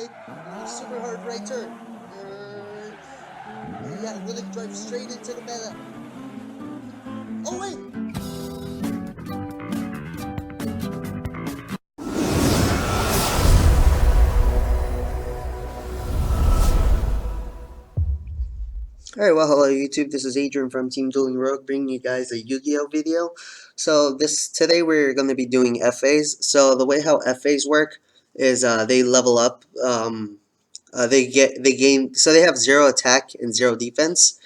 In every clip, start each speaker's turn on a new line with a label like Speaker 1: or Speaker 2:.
Speaker 1: it. Super hard right turn. Yeah, I'm gonna drive straight into the meta. Oh wait! Alright, well, hello YouTube. This is Adrian from Team Dueling Rogue, bringing you guys a Yu-Gi-Oh video. So today we're going to be doing FAs. So the way how FAs work is they level up. They gain. So they have 0 attack and 0 defense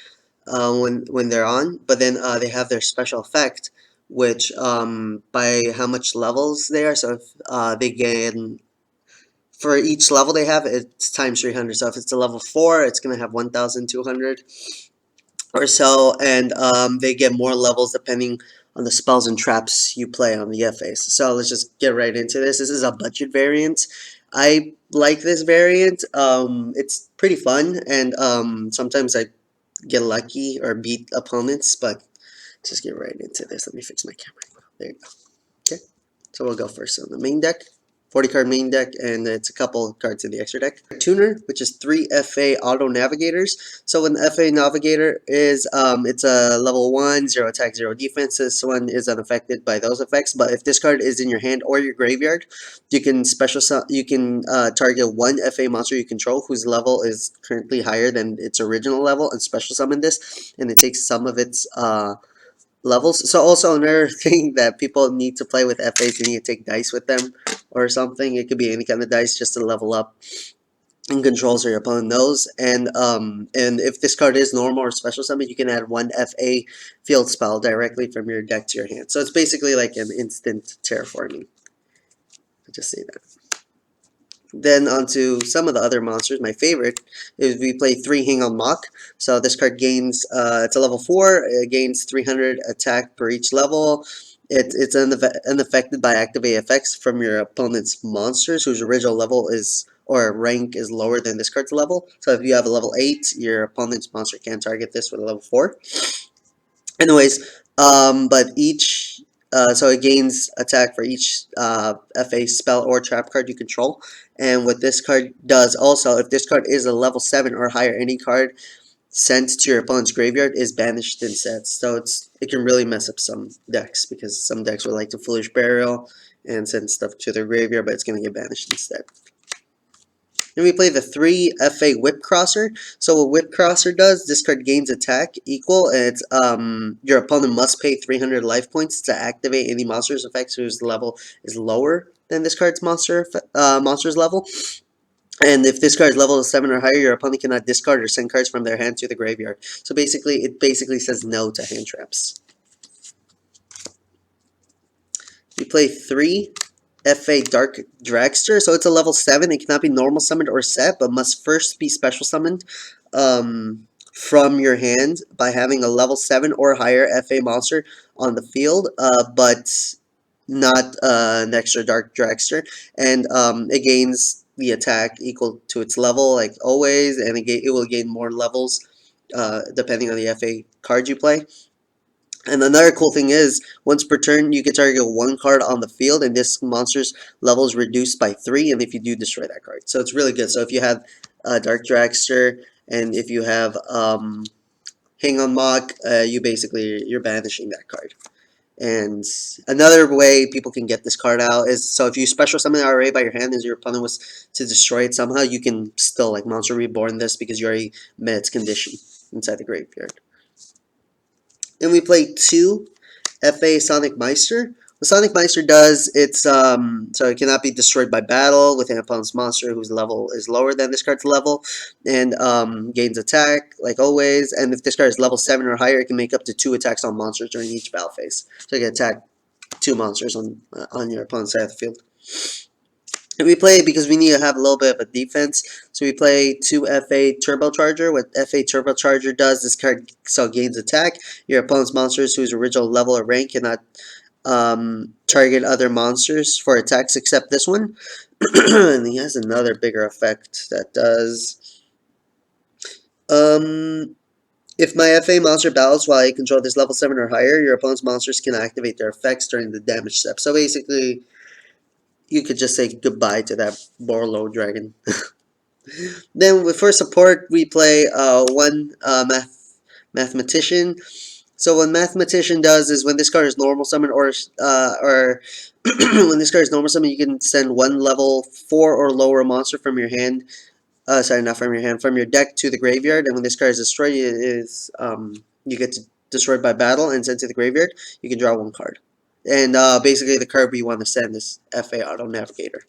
Speaker 1: when they're on, but then they have their special effect, which by how much levels they are. So if they gain. For each level they have, it's times 300. So if it's a level 4, it's going to have 1,200 or so, and they get more levels depending on the spells and traps you play on the FAs. So let's just get right into this. This is a budget variant. I like this variant. It's pretty fun, and sometimes I get lucky or beat opponents, but just get right into this. Let me fix my camera. There you go. Okay, so we'll go first on the main deck. 40 card main deck, and it's a couple cards in the extra deck. Tuner, which is 3 FA Auto Navigators. So an FA Navigator is, it's a level 1, 0 attack, 0 defense. This one is unaffected by those effects, but if this card is in your hand or your graveyard, you can target one FA monster you control whose level is currently higher than its original level and special summon this, and it takes some of its levels. So also another thing that people need to play with FAs, you need to take dice with them or something. It could be any kind of dice just to level up and controls your opponent knows. And if this card is normal or special summon, you can add one FA field spell directly from your deck to your hand. So it's basically like an instant terraforming. I'll just say that. Then onto some of the other monsters. My favorite is we play 3 Hang on Mock. So this card gains, it's a level 4, it gains 300 attack per each level. It's unaffected by activate effects from your opponent's monsters whose original level is or rank is lower than this card's level. So if you have a level 8, your opponent's monster can target this with a level 4. Anyways, but each so it gains attack for each FA spell or trap card you control. And what this card does also, if this card is a level 7 or higher, any card sent to your opponent's graveyard is banished instead. So it can really mess up some decks because some decks would like to Foolish Burial and send stuff to their graveyard, but it's going to get banished instead. Then we play the 3 FA Whip Crosser. So what Whip Crosser does, this card gains attack equal, and it's your opponent must pay 300 life points to activate any monster's effects whose level is lower than this card's monster's level. And if this card's level is 7 or higher, your opponent cannot discard or send cards from their hand to the graveyard. So basically, it basically says no to hand traps. We play 3 FA Dark Dragster. So it's a level 7. It cannot be normal summoned or set, but must first be special summoned from your hand by having a level 7 or higher FA monster on the field, but not an extra Dark Dragster. And it gains the attack equal to its level, like always, and it will gain more levels depending on the FA card you play. And another cool thing is, once per turn, you can target one card on the field, and this monster's level is reduced by 3, and if you do, destroy that card. So it's really good. So if you have Dark Dragster, and if you have Hang on Mock, you're banishing that card. And another way people can get this card out is, so if you special summon an RA by your hand and your opponent was to destroy it somehow, you can still like Monster Reborn this because you already met its condition inside the graveyard. Then we play 2 FA Sonic Meister. What Sonic Meister does, it's so it cannot be destroyed by battle with an opponent's monster whose level is lower than this card's level, and gains attack like always. And if this card is level 7 or higher, it can make up to 2 attacks on monsters during each battle phase. So you can attack 2 monsters on your opponent's side of the field. And we play, because we need to have a little bit of a defense, so we play 2 FA Turbocharger. What FA Turbocharger does, this card gains attack. Your opponent's monsters whose original level or rank cannot target other monsters for attacks except this one. And he has another bigger effect that does... if my FA monster battles while I control this level 7 or higher, your opponent's monsters can activate their effects during the damage step. So basically, you could just say goodbye to that Borlo dragon. For support, we play one mathematician. So what mathematician does is when this card is normal summon or when this card is normal summon, you can send one level 4 or lower monster from your hand. Sorry, not from your hand, from your deck to the graveyard. And when this card is destroyed, you get destroyed by battle and sent to the graveyard. You can draw one card. And basically, the card we want to send is FA Auto Navigator.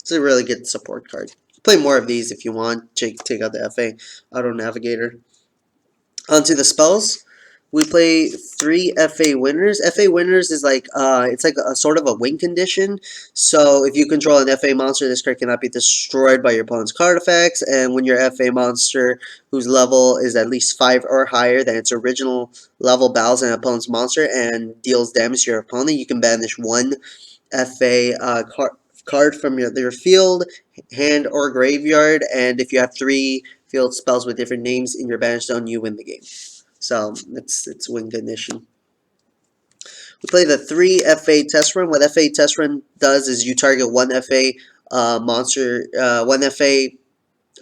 Speaker 1: It's a really good support card. Play more of these if you want. Take out the FA Auto Navigator. Onto the spells. We play 3 FA winners. FA winners is like it's like a sort of a win condition. So if you control an FA monster, this card cannot be destroyed by your opponent's card effects. And when your FA monster, whose level is at least 5 or higher than its original level, battles an opponent's monster and deals damage to your opponent, you can banish one FA card from your field, hand, or graveyard. And if you have 3 field spells with different names in your banish zone, you win the game. So it's win condition. We play the 3 FA test run. What FA test run does is you target one FA monster, one FA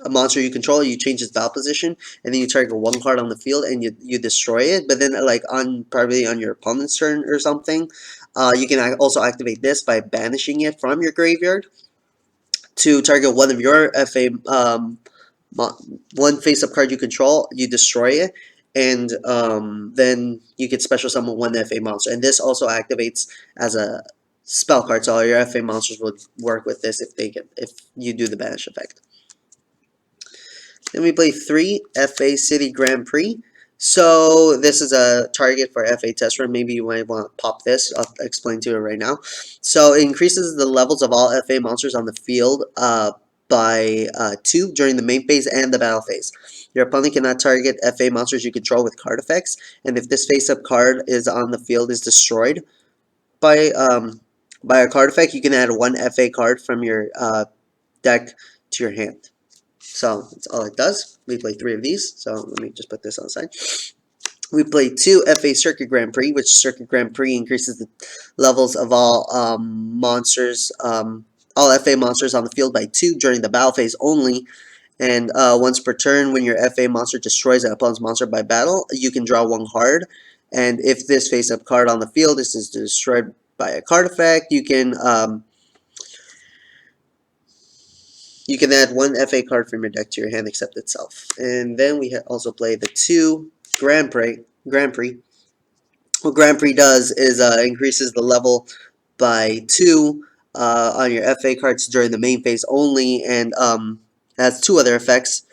Speaker 1: a monster you control, you change its battle position, and then you target one card on the field and you destroy it. But then like on probably on your opponent's turn or something, you can also activate this by banishing it from your graveyard to target one of your FA one face-up card you control, you destroy it, and then you can special summon one FA monster. And this also activates as a spell card, so all your FA monsters would work with this if you do the banish effect. Then we play 3 FA City Grand Prix. So this is a target for FA test run. Maybe you might want to pop this. I'll explain to it right now. So it increases the levels of all FA monsters on the field by 2 during the main phase and the battle phase. Your opponent cannot target FA monsters you control with card effects, and if this face-up card is on the field is destroyed by a card effect, you can add one FA card from your deck to your hand. So that's all it does. We play 3 of these. So let me just put this on the side. We play 2 FA Circuit Grand Prix, which Circuit Grand Prix increases the levels of all monsters, all FA monsters on the field by 2 during the battle phase only. And once per turn, when your FA monster destroys an opponent's monster by battle, you can draw one card. And if this face-up card on the field is destroyed by a card effect, you can add one FA card from your deck to your hand except itself. And then we also play the 2 Grand Prix. What Grand Prix does is increases the level by 2 on your FA cards during the main phase only, and has 2 other effects.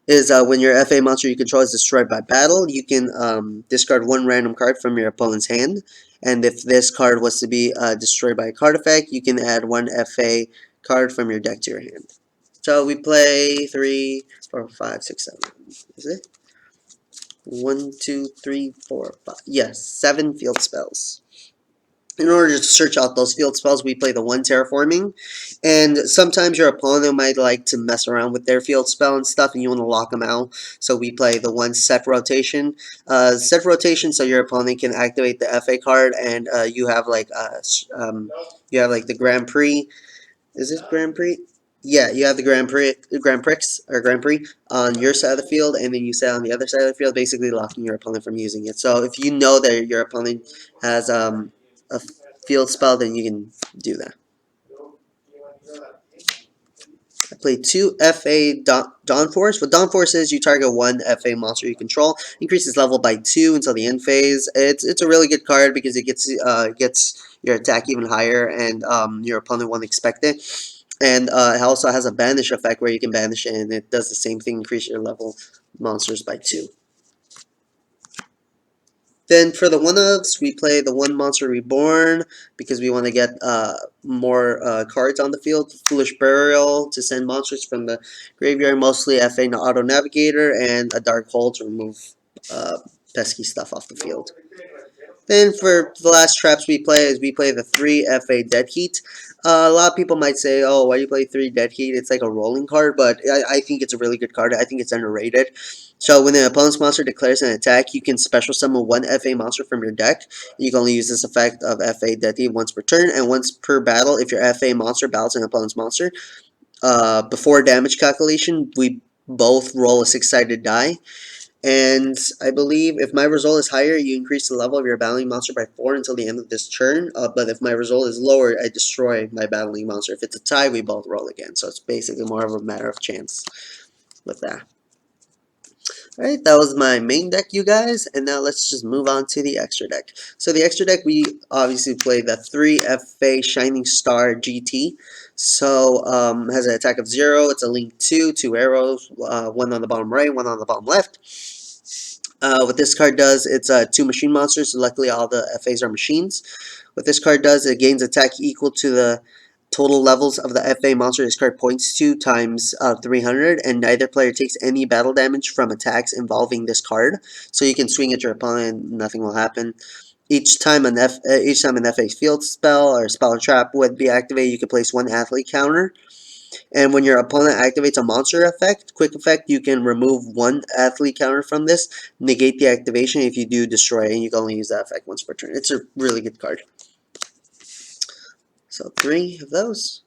Speaker 1: Is when your FA monster you control is destroyed by battle, you can discard one random card from your opponent's hand. And if this card was to be destroyed by a card effect, you can add one FA card from your deck to your hand. So we play 3, 4, 5, 6, 7. Is it? 1, 2, 3, 4, 5. Yes, 7 field spells. In order to search out those field spells, we play the 1 terraforming. And sometimes your opponent might like to mess around with their field spell and stuff, and you want to lock them out. So we play the 1 set rotation. Set rotation, so your opponent can activate the FA card, and you have like the Grand Prix. Is it Grand Prix? Yeah, you have the Grand Prix on your side of the field, and then you set on the other side of the field, basically locking your opponent from using it. So if you know that your opponent has a field spell, then you can do that. I played 2 FA Dawn Force. What Dawn Force is, you target one FA monster you control, increases level by 2 until the end phase. It's a really good card because it gets your attack even higher, and your opponent won't expect it. And it also has a banish effect where you can banish it, and it does the same thing, increase your level monsters by 2. Then for the one-ofs, we play the 1 Monster Reborn because we want to get more cards on the field. Foolish Burial to send monsters from the graveyard, mostly FA Auto Navigator, and a Dark Hole to remove pesky stuff off the field. Then for the last traps we play is we play the 3 FA Dead Heat. A lot of people might say, oh, why do you play 3 Dead Heat? It's like a rolling card, but I think it's a really good card. I think it's underrated. So when an opponent's monster declares an attack, you can special summon one FA monster from your deck. You can only use this effect of FA Dead Heat once per turn, and once per battle if your FA monster battles an opponent's monster. before damage calculation, we both roll a six-sided die. And I believe if my result is higher, you increase the level of your battling monster by 4 until the end of this turn. But if my result is lower, I destroy my battling monster. If it's a tie, we both roll again. So it's basically more of a matter of chance with that. Alright, that was my main deck, you guys, and now let's just move on to the extra deck. So the extra deck, we obviously play the 3 FA Shining Star GT. So, has an attack of 0, it's a link 2, 2 arrows, one on the bottom right, one on the bottom left. What this card does, it's 2 machine monsters, so luckily all the FAs are machines. What this card does, it gains attack equal to the total levels of the FA monster this card points to times 300, and neither player takes any battle damage from attacks involving this card. So you can swing at your opponent, nothing will happen. Each time an FA field spell or spell or trap would be activated, you can place 1 athlete counter. And when your opponent activates a monster effect, quick effect, you can remove 1 athlete counter from this, negate the activation. If you do, destroy it, and you can only use that effect once per turn. It's a really good card. So 3 of those.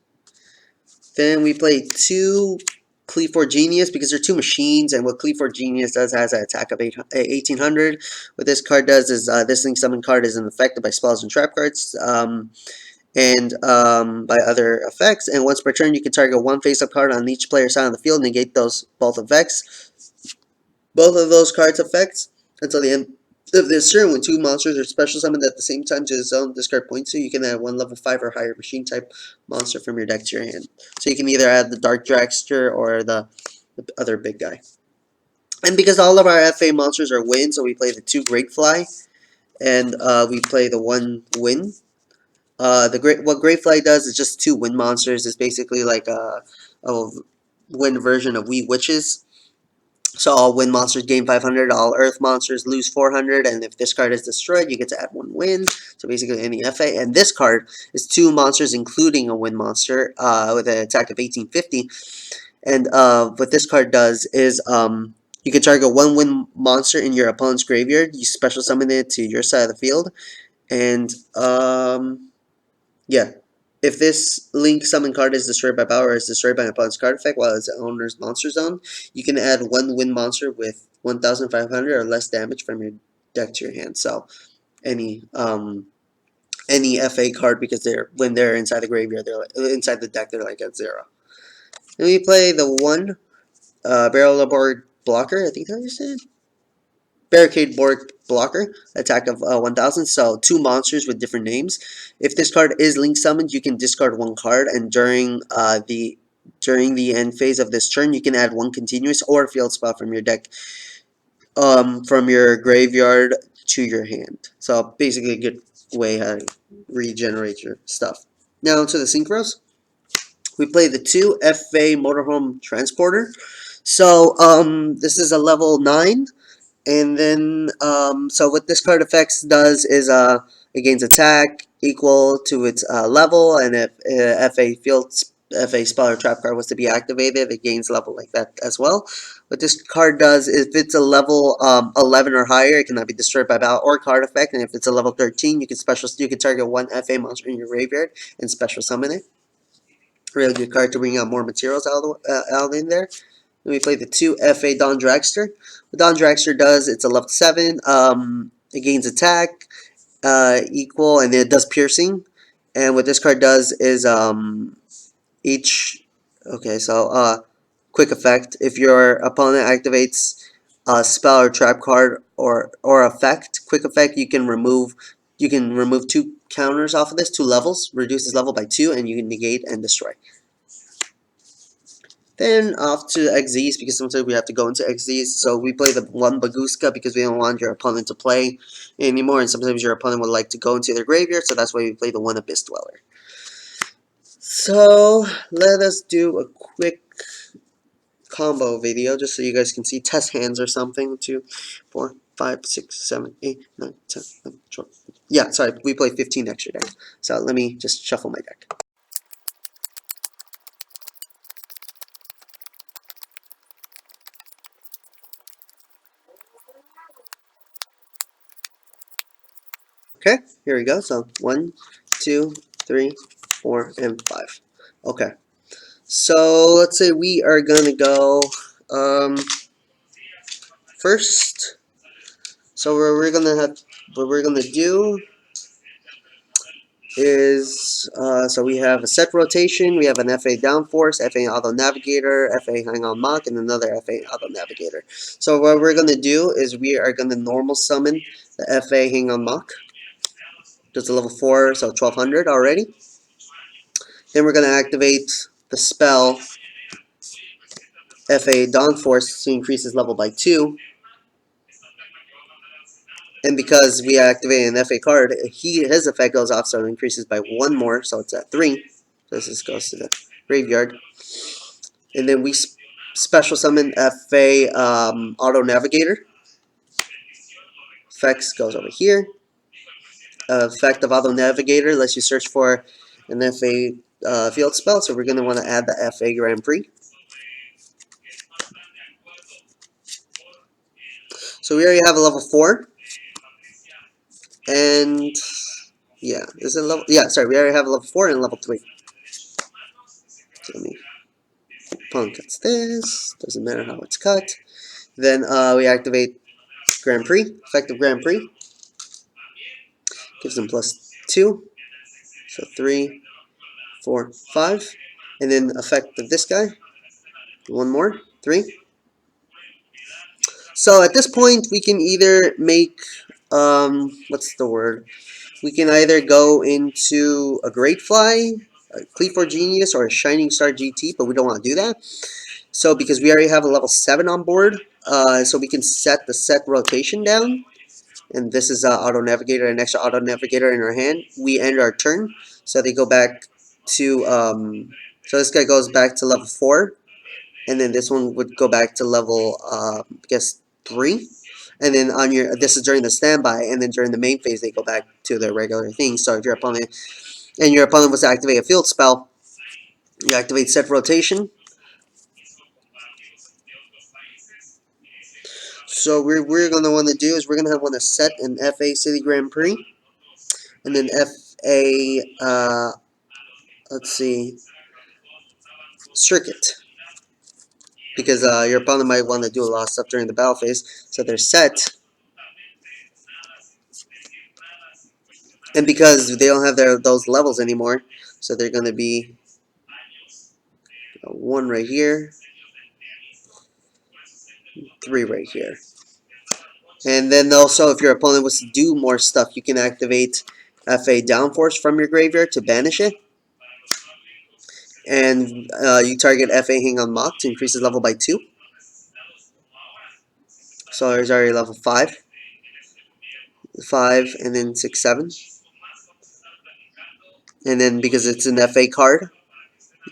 Speaker 1: Then we play 2 Cleave for Genius because they're 2 machines, and what Cleave for Genius does has an attack of 1800. What this card does is this Link Summon card isn't affected by spells and trap cards. And by other effects, and once per turn you can target 1 face-up card on each player's side of the field, negate those both effects. Both of those cards' effects until the end of this turn. When 2 monsters are special summoned at the same time to the zone discard points to, you can add 1 level 5 or higher machine type monster from your deck to your hand. So you can either add the Dark Dragster or the other big guy. And because all of our FA monsters are wind, so we play the 2 Great Fly, and we play the 1 Wind. What Great Fly does is just 2 wind monsters. It's basically like a wind version of We Witches. So all wind monsters gain 500, all earth monsters lose 400, and if this card is destroyed, you get to add 1 wind. So basically any FA. And this card is 2 monsters, including a wind monster, with an attack of 1850. And what this card does is you can target 1 wind monster in your opponent's graveyard. You special summon it to your side of the field, and yeah. If this Link Summon card is destroyed by power or is destroyed by an opponent's card effect while its owner's monster zone, you can add 1 wind monster with 1,500 or less damage from your deck to your hand. So any FA card, because when they're inside the graveyard, they're like, inside the deck, they're like at 0. Then we play the 1 Barrel Aboard Blocker. I think that's what you said. Barricade Board Blocker, attack of 1000, so 2 monsters with different names. If this card is Link Summoned, you can discard 1 card, and during the end phase of this turn, you can add 1 continuous or field spell from your deck, from your graveyard to your hand. So basically a good way to regenerate your stuff. Now to the Synchros. We play the 2 FA Motorhome Transporter. So this is a level 9. And then, so what this card effects does is it gains attack equal to its level, and if FA spell or trap card was to be activated, it gains level like that as well. What this card does, if it's a level 11 or higher, it cannot be destroyed by battle or card effect, and if it's a level 13, you can target 1 FA monster in your graveyard and special summon it. Really good card to bring out more materials out in there. Then we play the 2 FA Dawn Dragster. What Dawn Dragster does, it's a level 7. It gains attack equal, and it does piercing. And what this card does is each. Okay, so quick effect. If your opponent activates a spell or trap card or effect, quick effect, you can remove 2 counters off of this, 2 levels, reduces level by 2, and you can negate and destroy. Then off to XZs, because sometimes we have to go into XZs. So we play the 1 Baguska because we don't want your opponent to play anymore, and sometimes your opponent would like to go into their graveyard, so that's why we play the 1 Abyss Dweller. So let us do a quick combo video just so you guys can see test hands or something. 2, 4, 5, 6, 7, 8, 9, 10, 11, 12. Yeah, sorry, we play 15 extra decks. So let me just shuffle my deck. Okay, here we go. So 1, 2, 3, 4, and 5. Okay. So let's say we are gonna go first. So what we're gonna do is so we have a set rotation, we have an FA downforce, FA auto navigator, FA hang on mock, and another FA auto navigator. So what we're gonna do is we are gonna normal summon the FA hang on mock. Just a level 4, so 1200 already. Then we're gonna activate the spell FA downforce to increase his level by 2. And because we activated an FA card, his effect goes off, so it increases by 1 more, so it's at 3. So this goes to the graveyard. And then we special summon FA Auto Navigator. Effects goes over here. Effect of Auto Navigator lets you search for an FA field spell, so we're going to want to add the FA Grand Prix. So we already have a level 4. And yeah, is it level? Yeah, sorry, we already have a level 4 and a level 3. So let me pawn cuts this. Doesn't matter how it's cut. Then we activate Grand Prix, effective Grand Prix. Gives them +2. So 3, 4, 5. And then effect of this guy. 1 more. 3. So at this point, we can either make, what's the word? We can either go into a Great Fly, a Cleave Genius, or a Shining Star GT, but we don't want to do that. So because we already have a level 7 on board, so we can set the set rotation down. And this is Auto Navigator, an extra Auto Navigator in our hand. We end our turn, so they go back to, so this guy goes back to level 4. And then this one would go back to level, I guess, 3. And then on your, this is during the standby, and then during the main phase, they go back to their regular thing. So if your opponent, and your opponent was to activate a field spell, you activate set rotation. So we're going to want to do is we're going to want to set an FA City Grand Prix, and then FA, let's see, Circuit. Because your opponent might want to do a lot of stuff during the battle phase. So they're set. And because they don't have those levels anymore, so they're going to be 1 right here, 3 right here. And then also, if your opponent was to do more stuff, you can activate FA Downforce from your graveyard to banish it. And you target FA Hang on Mock to increase his level by 2. So he's already level 5. 5, and then 6, 7. And then because it's an FA card,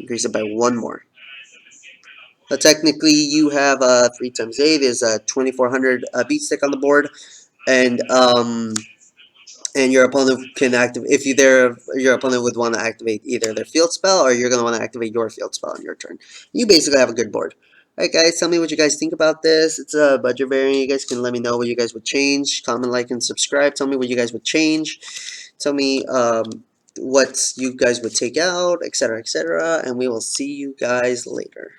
Speaker 1: increase it by 1 more. But technically, you have 3 times 8 is a 2400 beat stick on the board, and your opponent can activate if your opponent would want to activate either their field spell or you're going to want to activate your field spell on your turn. You basically have a good board. Alright guys, tell me what you guys think about this. It's a budget variant. You guys can let me know what you guys would change. Comment, like, and subscribe. Tell me what you guys would change. Tell me what you guys would take out, etc., etc. And we will see you guys later.